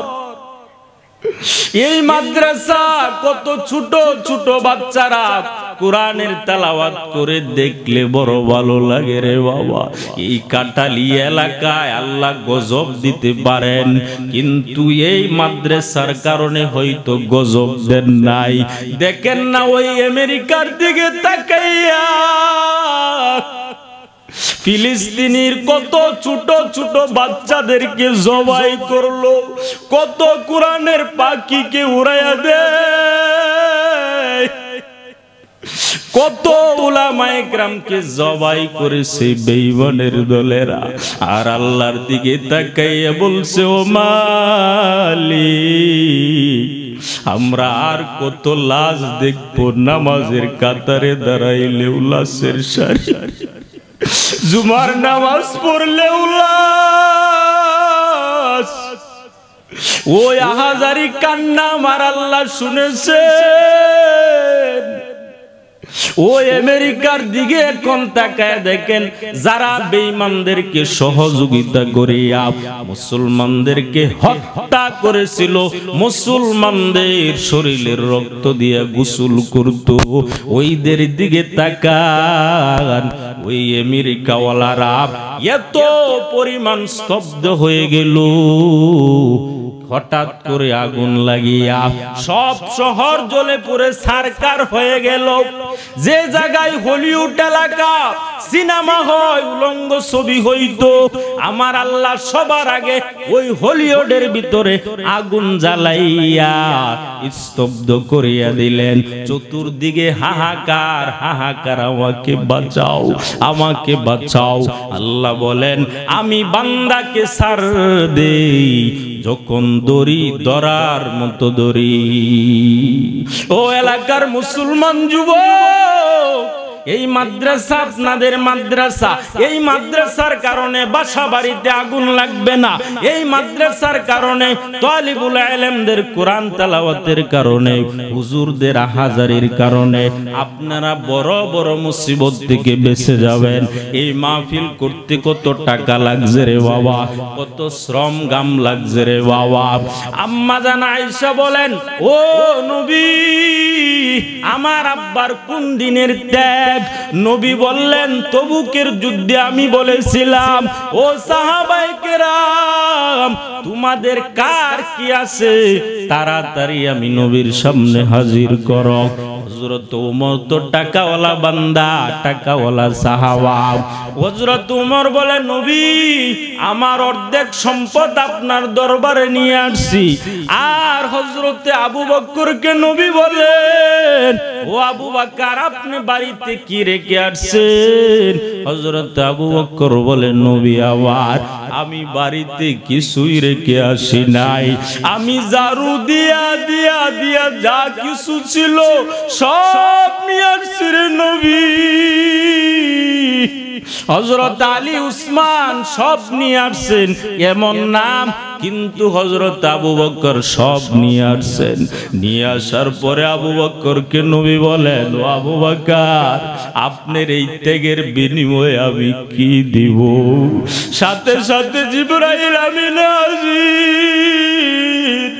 A: এই মাদ্রাসা কত ছোট ছোট বাচ্চারা কোরআনের তেলাওয়াত করে দেখলে বড় ভালো লাগে রে বাবা। এই কাটালি এলাকায় আল্লাহ গজব দিতে পারেন, কিন্তু এই মাদ্রাসার কারণে হয়তো গজব দেন নাই। দেখেন না ওই আমেরিকার দিকে তাকাইয়া ফিলিস্তিনের কত ছোট ছোট বাচ্চাদেরকে জবাই করলো, কত কোরআনের পাখিকে উড়াইয়া দেয়, কত উলামায়ে কেরামকে জবাই করেছে বেঈমানের দলেরা। আর আল্লাহর দিকে তাকাইয়া বলছে, ও মালিক, আমরা আর কত লাশ দেখবো, নামাজের কাতারে দাঁড়াইলে উল্লাসের সারি, জুমার নামাজ পড়লে উল্লাস, ওই আহাজারি কান্না আমার আল্লাহ শুনেছেন। ওই আমেরিকার দিকে এখন তাকায় দেখেন, যারা বেঈমানদেরকে সহযোগিতা করিয়া মুসলমানদেরকে হত্যা করেছিল, মুসলমানদের শরীরের রক্ত দিয়ে গোসল করত, ওইদের দিকে তাকান। ওই আমেরিকাওয়ালারা এত পরিমাণ স্তব্ধ হয়ে গেল, হঠাৎ করে আগুন লাগিয়া সব শহর জ্বলে পুড়ে ছারখার হয়ে গেল। যে জায়গায় হলিউড এলাকা, সিনেমা হয়, উলঙ্গ ছবি হইতো, আমার আল্লাহ সবার আগে ওই হলিউডের ভিতরে আগুন জ্বালাইয়া স্তব্ধ করিয়া দিলেন। চতুর্দিকে হাহাকার হাহাকার, আমাকে বাঁচাও, আমাকে বাঁচাও। আল্লাহ বলেন, আমি বান্দাকে ছাড় দেই যখন দড়ি ধরার মতো দড়ি। ও এলাকার মুসলমান যুবক, এই মাদ্রাসা আপনাদের মাদ্রাসা, এই মাদ্রাসার কারণে বাসা বাড়িতে আগুন লাগবে না। এই মাদ্রাসার কারণে তালিবুল ইলমদের কোরআন তেলাওয়াতের কারণে, হুজুরদের হাজারির কারণে আপনারা বড় বড় মুসিবত থেকে বেঁচে যাবেন। এই মাহফিল করতে কত টাকা লাগছে রে বাবা, কত শ্রম গাম লাগছে রে বাবা। আম্মা জান আয়েশা বলেন, ও নবী, আমার আব্বার কোন দিনের ত্যাগ? নবী বললেন, তবুকের যুদ্ধে আমি বলেছিলাম, ও সাহাবায়ে কেরাম, তোমাদের কার কি আছে, তাড়াতাড়ি আমি নবীর সামনে হাজির করো। হযরত ওমর তো টাকাওয়ালা বান্দা, টাকাওয়ালা সাহাবা। হযরত ওমর বলে, নবী, আমার অর্ধেক সম্পদ আপনার দরবারে নিয়ে আসছি। আর হযরতে আবু বকরকে নবী বলেন, ও আবু বকর, আপনি বাড়িতে কি রেখে আসছেন? হযরত আবু বকর বলে, নবী আমার, আমি বাড়িতে কিছুই রেখে আসি নাই, আমি ঝাড়ু দিয়া দিয়া দিয়া যা কিছু ছিল সব নিয়ে আসছি রে নবী। হযরত আলী, উসমান সব নিয়ে আসছেন এমন নাম, কিন্তু হযরত আবু বকর সব নিয়ে আসছেন। নিয়ে আসার পরে আবু বকরকে নবী বলেন, ও আবু বকর, আপনার এই ত্যাগের বিনিময়ে আমি কি দিব? সাথে সাথে জিবরাইল আমিন হাজির।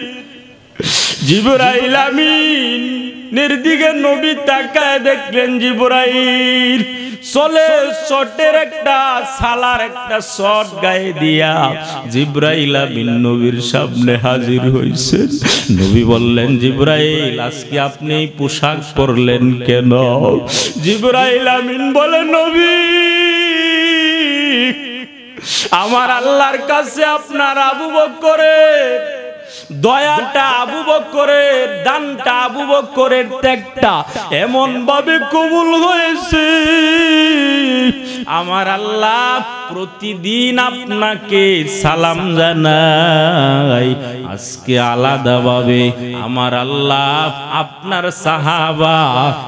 A: জিবরাইল আমিনের দিকে নবী তাকায় দেখলেন, জিবরাইল চলে শটের একটা সালার একটা শট গায়ে দিয়া জিবরাইল আমিন নবীর সামনে হাজির হইছেন। নবী বললেন, জিবরাইল, আজকে আপনি এই পোশাক পরলেন কেন? জিবরাইল আমিন বলে, নবী, আমার আল্লাহর কাছে আপনার আবু বকরের দয়াটা আবু বকরের, দানটা আবু বকরের, ত্যাগটা এমন ভাবে কবুল হয়েছে আমার আল্লাহ প্রতিদিন আপনাকে সালাম জানাই। আজকে আলাদাভাবে আমার আল্লাহ আপনার সাহাবা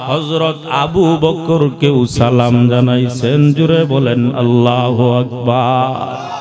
A: হযরত আবু বকরকেও সালাম জানাইছেন। জুড়ে বলেন আল্লাহু আকবার।